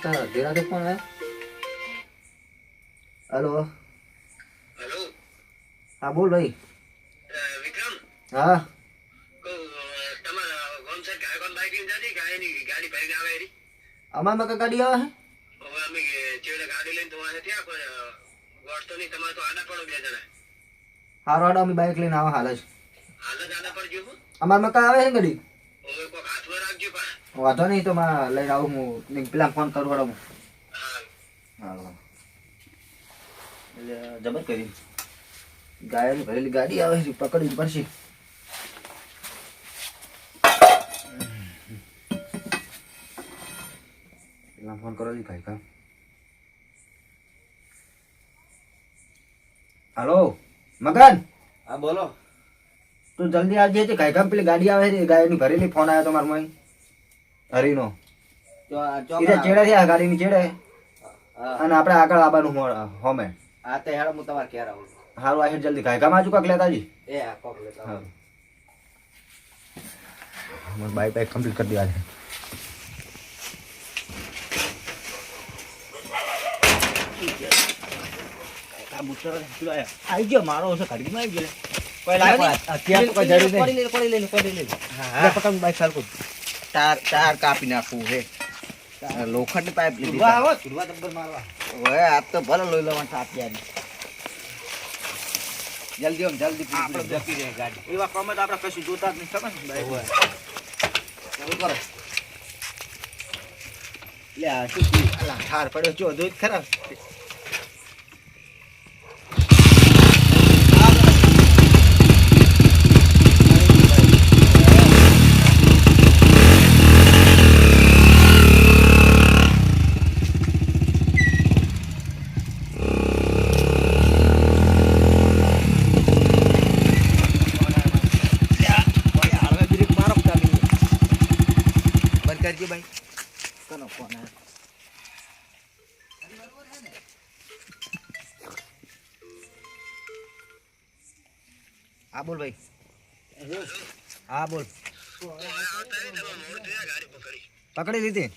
તારા ઘેરાથી ફોન આવ્યો? Hello. Hello. હા બોલ ભાઈ. વિક્રમ. હા તમારા ગામ સાહેબ ગાયકવાડ બાઇક લઈને જાતી ગાયની ગાડી ભરીને આવે એરી. અમારમાં કઈ ગાડી આવે છે? હવે અમે ચેડે ગાડી લઈને તો વાહે ત્યાં કોઈ ગોઠ તો નહીં, તમારે તો આડા પડો બે જણા. હારો હાડો અમે બાઇક લઈને આવા હાલ જ. હાલ જ આડા પડજો. અમારમાં કઈ આવે છે ગાડી? હવે કોઈક હાથમાં રાખજો પા. વાંધો નહીં તો માં લઈને આવું હું પેલા ફોન કરું હાડો હું. હા હા એટલે જબર કરી ગાયની ભરેલી ગાડી આવે છે, પકડવી પડશે. પેલા ફોન કરો જી ભાઈ કા. હાલો મગન. હા બોલો. તું જલ્દી આવજે તે ગાયકામ પેલી ગાડી આવે છે, ગાયની ભરેલી. ફોન આવ્યો તમારો મય હરીનો. ચેડે છે આ ગાડીની ચેડે, અને આપણે આગળ આવવાનું હોમે. હા તે હેડો હું તમારે ઘેર આવું. હારું આ જલ્દી ગાયકામ આજુ કાક લેતા જી. એ આ કોક લેતા આવું. મને બાઈક કમ્પ્લીટ કરી દેવા છે. આવી ગયો મારો છે ઘડીમાં આવી ગયો. કોઈ લાગે અત્યારે તો કોઈ જરૂર નહીં. પડી લે. હા પકડ બાઈક ચાલુ. તાર કાપી નાખવું હે. લોખંડની પાઇપ લીધી. ધુરવા દબ્બર મારવા. ઓય આ તો ભલે લોહી લેવાનું થાપ યાર. જલ્દી આપણે જતી રહે ગાડી. એવા કામ તો આપણે કશું જોતા જ નહીં ખબર ને બાઈક. ચાલુ કરો. લે આ શું થયું? અલા ઠાર પડ્યો જો દૂધ ખરાબ. ભાઈ કનો ફોન આવ્યો? હા બોલ ભાઈ. હા બોલ. પકડી લીધી?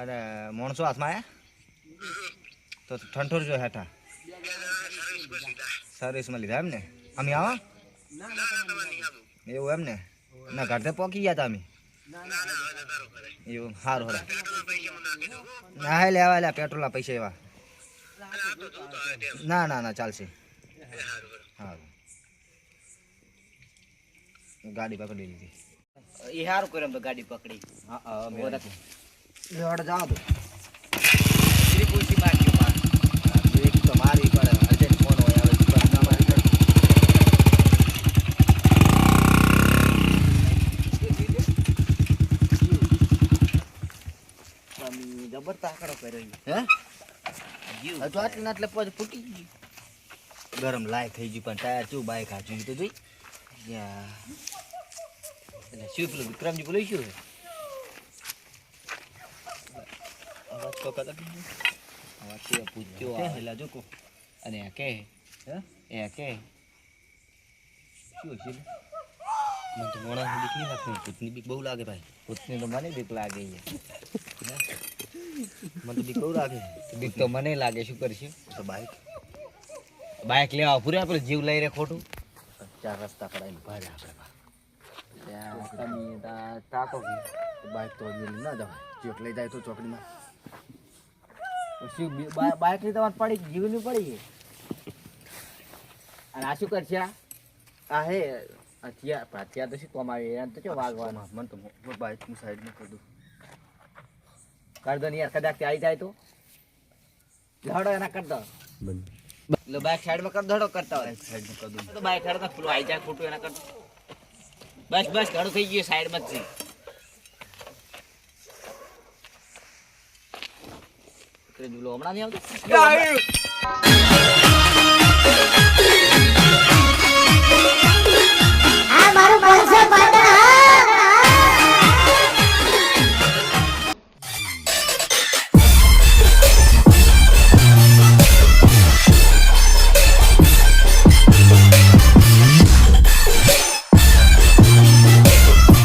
અરે માણસો હાથમાં આયા તો ઠંઠોર જો હેઠા સર્વિસમાં લીધા એમ ને? અમે આવા એવું એમ ને? ના ઘરથી પોકી ગયા હતા અમે. એવું સારું હરા. ના હે લેવા લે પેટ્રોલના પૈસા એવા. ના ચાલશે. સારું ગાડી પકડી લીધી. એ સારું કર્યું તો ગાડી પકડી. હા લેવડ જાવ તો પૂછી બાકી બ્રેક તો મારી પડે. અર્જન્ટ ફોન હોય આવે ના મારી પડે. જબર તાકડો કર્યો હે જીવ તો આટલે આટલે પછી ફૂટી ગયું. ગરમ લાય થઈ ગયું પણ ટાયર ચું બાઈક હાચું તો જોઈ. એટલે શું પેલું વિક્રમજી બોલી શું છે? અવાજ તો કદા અવાજ તો પૂછ્યો આવેલા જો કો. અને આ કે હે એ કે શું છે? મને તો મોણા બીક નહીં લાગતી. ભૂતની બીક બહુ લાગે ભાઈ. ભૂતની તો મને બીક લાગે છે. મને તો બીક બહુ લાગે. બીક તો મને લાગે. શું કરશું તો બાઈક લેવા પૂરે આપણે જીવ લઈ રે ખોટું. ચાર રસ્તા પર આવીને ભારે આપણે ટાકો બાઈક તો ના જવાય. ચોક લઈ જાય તો ચોકડીમાં શું બાઈક ની તમારે પડી જીવની પડી. અને આ શું કરશે? આ હે હથિયાર તો શું કમાવે? એને તો શું વાગવાનું? મને તો બાઈકની સાઈડમાં કરી દઉં. કર દો ને યાર, કદાચ આવી જાય તો લડો એના કર દો. એટલે બાઈક સાઈડમાં કર દો કરતા હોય. સાઈડમાં કરી દઉં. તો બાઈક હેડો પેલું આવી જાય ખોટું એના કર દો. બસ ઘણું થઈ ગયું. સાઈડમાં જ છે. હમણાં નહીં આવતું.